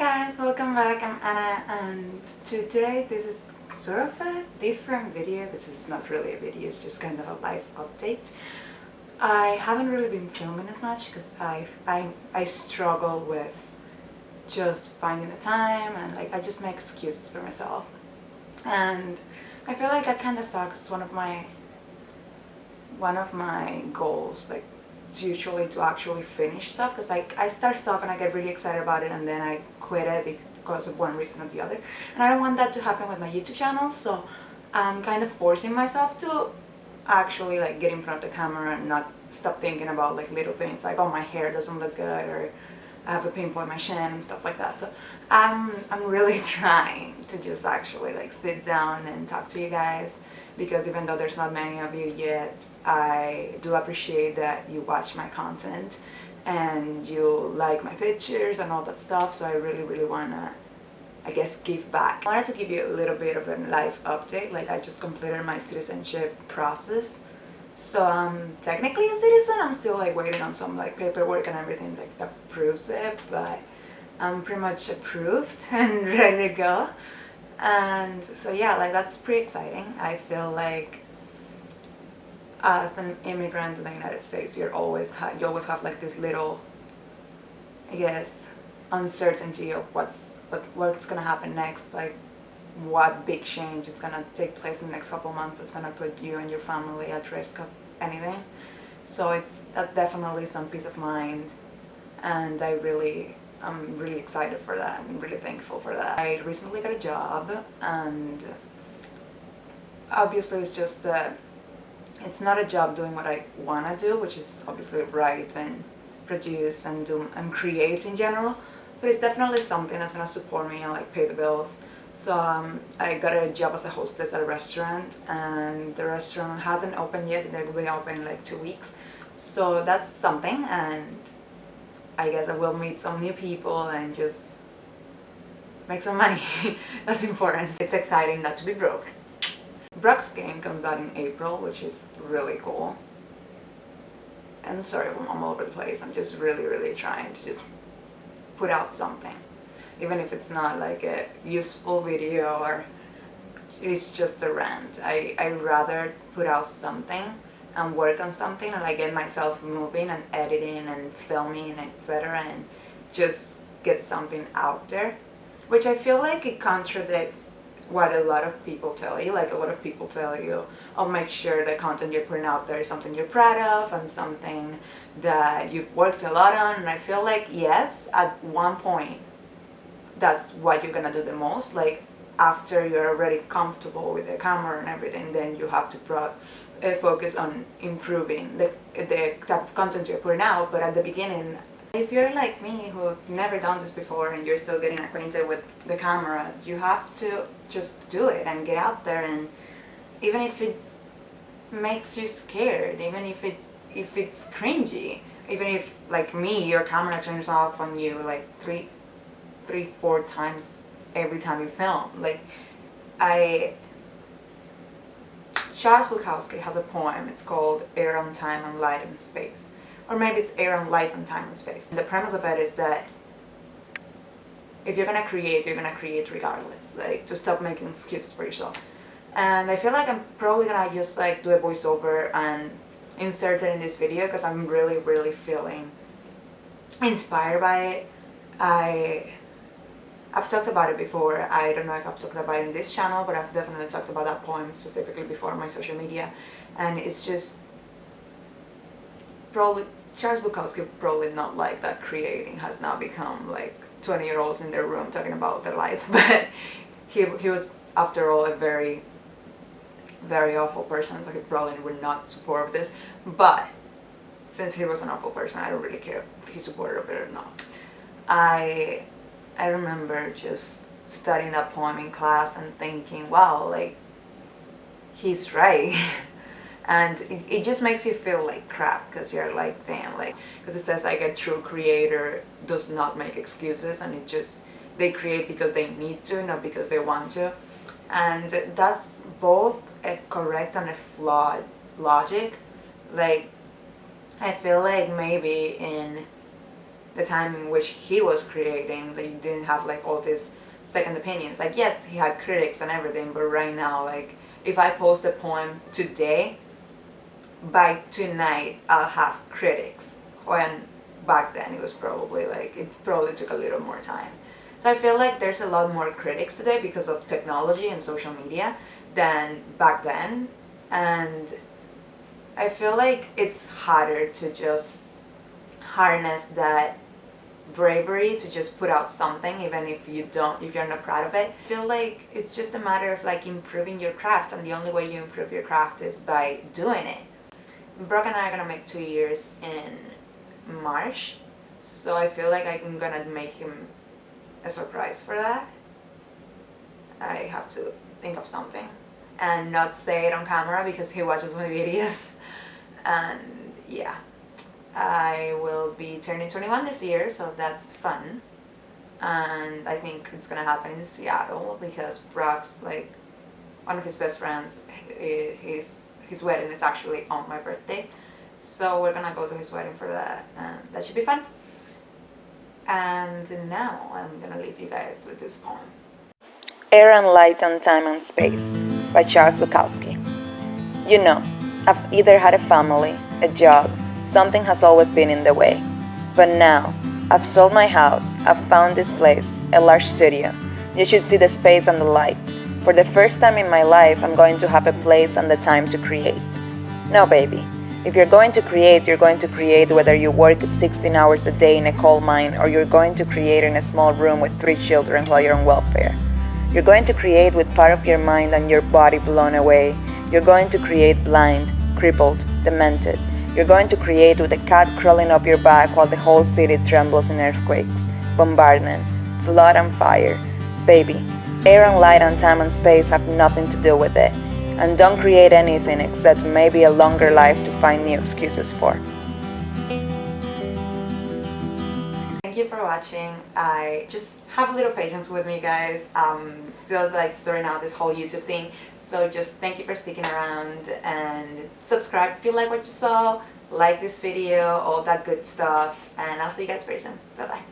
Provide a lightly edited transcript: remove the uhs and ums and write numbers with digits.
guys, welcome back. I'm Anna, and today this is sort of a different video because it's not really a video, it's just kind of a life update. I haven't really been filming as much because I struggle with just finding the time, and like I just make excuses for myself, and I feel like that kind of sucks. It's one of my goals, like it's usually to actually finish stuff, because I start stuff and I get really excited about it and then I quit it because of one reason or the other, and I don't want that to happen with my YouTube channel. So I'm kind of forcing myself to actually like get in front of the camera and not stop thinking about like little things like, oh, my hair doesn't look good, or I have a pimple on my chin and stuff like that. So I'm really trying to just actually like sit down and talk to you guys, because even though there's not many of you yet, I do appreciate that you watch my content and you like my pictures and all that stuff. So I really wanna, I guess, give back. I wanted to give you a little bit of a life update. Like, I just completed my citizenship process, so I'm technically a citizen. I'm still like waiting on some like paperwork and everything like that proves it, but I'm pretty much approved and ready to go. And so yeah, like that's pretty exciting. I feel like as an immigrant in the United States, you always have like this little, I guess, uncertainty of what's gonna happen next, like what big change is gonna take place in the next couple months that's gonna put you and your family at risk of anything. So that's definitely some peace of mind, and I'm really excited for that. I'm really thankful for that. I recently got a job, and obviously it's not a job doing what I want to do, which is obviously write and produce and do and create in general, but it's definitely something that's going to support me and like pay the bills. So I got a job as a hostess at a restaurant, and the restaurant hasn't opened yet. They will be open in like 2 weeks, so that's something. And I guess I will meet some new people and just make some money. That's important. It's exciting not to be broke. Brock's game comes out in April, which is really cool. I'm sorry if I'm all over the place. I'm just really trying to just put out something, even if it's not like a useful video or it's just a rant. I rather put out something and work on something, and I get myself moving and editing and filming, etc., and just get something out there, which I feel like it contradicts what a lot of people tell you. Like, a lot of people tell you, oh, make sure the content you're putting out there is something you're proud of and something that you've worked a lot on. And I feel like, yes, at one point that's what you're gonna do the most. Like, after you're already comfortable with the camera and everything, then you have to focus on improving the type of content you're putting out. But at the beginning, if you're like me, who've never done this before and you're still getting acquainted with the camera, you have to just do it and get out there. And even if it makes you scared, even if it's cringy, even if, like me, your camera turns off on you like three, 4 times every time you film. Like, Charles Bukowski has a poem. It's called Air on Time and Light in Space, or maybe it's Air on Light and Time and Space. And the premise of it is that if you're gonna create, you're gonna create regardless. Like, just stop making excuses for yourself. And I feel like I'm probably gonna just like do a voiceover and insert it in this video, because I'm really feeling inspired by it. I've talked about it before. I don't know if I've talked about it in this channel, but I've definitely talked about that poem specifically before on my social media. And it's just probably, Charles Bukowski probably not like that creating has now become like 20-year-olds in their room talking about their life. But he was, after all, a very awful person, so he probably would not support this. But since he was an awful person, I don't really care if he supported it or not. I remember just studying that poem in class and thinking, wow, like, he's right. And it just makes you feel like crap, because you're like, damn, like, because it says like a true creator does not make excuses, and they create because they need to, not because they want to. And that's both a correct and a flawed logic. Like, I feel like maybe in the time in which he was creating, like, you didn't have like all these second opinions. Like, yes, he had critics and everything, but right now, like, if I post a poem today, by tonight I'll have critics, when back then it was probably like, it probably took a little more time. So I feel like there's a lot more critics today because of technology and social media than back then, and I feel like it's harder to just harness that bravery to just put out something, even if you're not proud of it. I feel like it's just a matter of like improving your craft, and the only way you improve your craft is by doing it. Brock and I are gonna make 2 years in March, so I feel like I'm gonna make him a surprise for that. I have to think of something and not say it on camera because he watches my videos. And yeah, I will be turning 21 this year, so that's fun. And I think it's gonna happen in Seattle because Brock's like one of his best friends, his wedding is actually on my birthday, so we're gonna go to his wedding for that, and that should be fun. And now I'm gonna leave you guys with this poem. Air and Light on Time and Space by Charles Bukowski. You know, I've either had a family, a job, something has always been in the way. But now, I've sold my house, I've found this place, a large studio. You should see the space and the light. For the first time in my life, I'm going to have a place and the time to create. No, baby. If you're going to create, you're going to create whether you work 16 hours a day in a coal mine or you're going to create in a small room with 3 children while you're on welfare. You're going to create with part of your mind and your body blown away. You're going to create blind, crippled, demented. You're going to create with a cat crawling up your back while the whole city trembles in earthquakes, bombardment, flood and fire. Baby, air and light and time and space have nothing to do with it. And don't create anything except maybe a longer life to find new excuses for. Thank you for watching. I just have a little patience with me, guys. Still like sorting out this whole YouTube thing. So just thank you for sticking around, and subscribe if you like what you saw, like this video, all that good stuff, and I'll see you guys very soon. Bye bye.